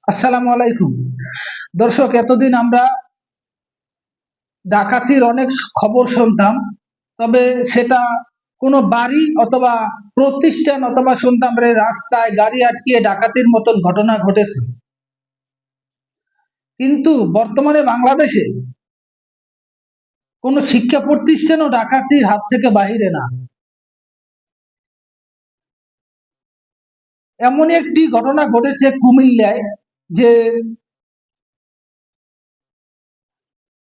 আসসালামু আলাইকুম। দর্শক, এতদিন আমরা ডাকাতির অনেক খবর শুনতাম, তবে সেটা কোনো বাড়ি অথবা প্রতিষ্ঠান অথবা শুনতাম রাস্তায় গাড়ি আটকিয়ে ডাকাতির মতন ঘটনা ঘটেছে। কিন্তু বর্তমানে বাংলাদেশে কোনো শিক্ষা প্রতিষ্ঠানও ডাকাতির হাত থেকে বাহিরে না। এমন একটি ঘটনা ঘটেছে কুমিল্লায়, যে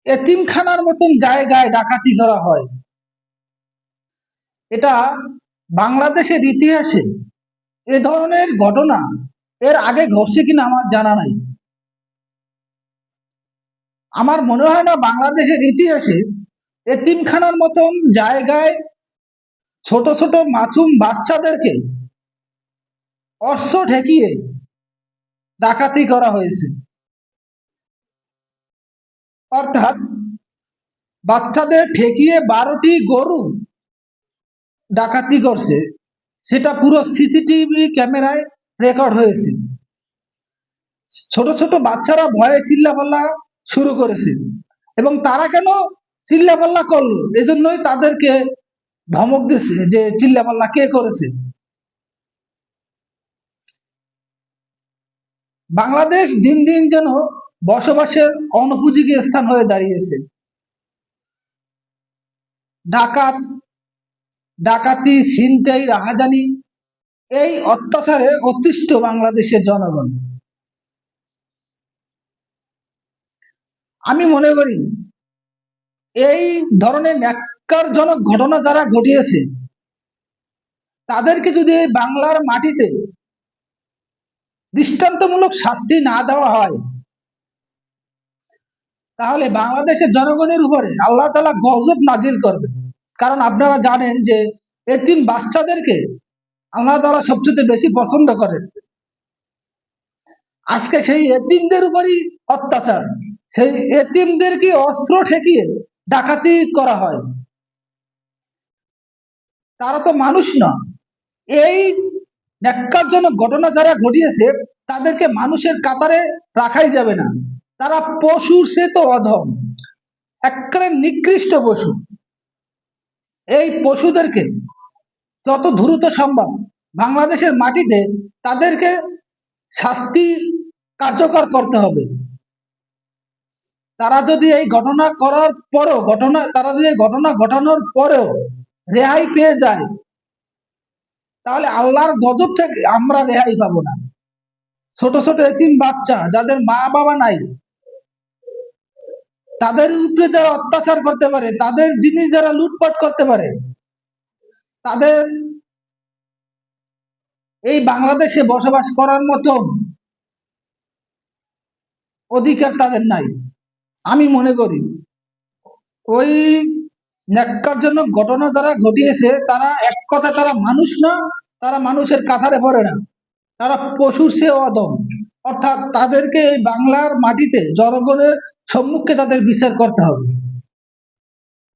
এতিমখানার মতন জায়গায় ডাকাতি করা হয়। এটা বাংলাদেশের ইতিহাসে এ ধরনের ঘটনা এর আগে ঘটছে কিনা আমার জানা নাই। আমার মনে হয় না বাংলাদেশের ইতিহাসে এতিমখানার মতন জায়গায় ছোট ছোট মাসুম বাচ্চাদেরকে অস্ত্র ঠেকিয়ে ডাকাতি করা হয়েছে। অর্থাৎ বাচ্চাদের ঠেকিয়ে 12টি গরু ডাকাতি করছে, সেটা পুরো সিসিটিভি ক্যামেরায় রেকর্ড হয়েছে। ছোট ছোট বাচ্চারা ভয়ে চিল্লাপাল্লা শুরু করেছে, এবং তারা কেন চিল্লাপাল্লা করলো এজন্যই তাদেরকে ধমক দিচ্ছে যে চিল্লাপাল্লা কে করেছে। বাংলাদেশ দিন দিন যেন বসবাসের অনুপযোগী স্থান হয়ে দাঁড়িয়েছে। ডাকাত, ডাকাতি, ছিনতাই, রাহাজানি, এই অত্যাচারে অতিষ্ঠ বাংলাদেশের জনগণ। আমি মনে করি এই ধরনের ন্যাক্কারজনক ঘটনা যারা ঘটিয়েছে তাদেরকে যদি বাংলার মাটিতে দৃষ্টান্তমূলক শাস্তি না দেওয়া হয়, তাহলে বাংলাদেশের জনগণের উপরে আল্লাহ তাআলা গজব নাজিল করবে। কারণ আপনারা জানেন যে এতিম বাচ্চাদেরকে আল্লাহ তাআলা সবচেয়ে বেশি পছন্দ করেন। আজকে সেই এতিমদের উপরই অত্যাচার, সেই এতিমদেরকে অস্ত্র ঠেকিয়ে ডাকাতি করা হয়। তারা তো মানুষ না। এই ন্যাক্কারজনক ঘটনা যারা ঘটিয়েছে তাদেরকে মানুষের কাতারে রাখাই যাবে না। তারা পশুর সে তো অধম, একেবারে নিকৃষ্ট পশু। এই পশুদেরকে যত দ্রুত সম্ভব বাংলাদেশের মাটিতে তাদেরকে শাস্তি কার্যকর করতে হবে। তারা যদি এই ঘটনা করার পরও তারা যদি এই ঘটনা ঘটানোর পরেও রেহাই পেয়ে যায়, তাহলে আল্লাহর গজব থেকে আমরা রেহাই পাবো না। ছোট ছোট এতিম বাচ্চা যাদের মা বাবা নাই, তাদের উপরে যারা অত্যাচার করতে পারে, তাদের জিনিস যারা লুটপাট করতে পারে, তাদের এই বাংলাদেশে বসবাস করার মতো অধিকার তাদের নাই। আমি মনে করি ওই ন্যাক্কারজনক ঘটনা যারা ঘটিয়েছে তারা এক কথা তারা মানুষ না, তারা মানুষের কাতারে পড়ে না, তারা পশুর চেয়ে অধম। অর্থাৎ তাদেরকে এই বাংলার মাটিতে জনগণের সম্মুখে তাদের বিচার করতে হবে।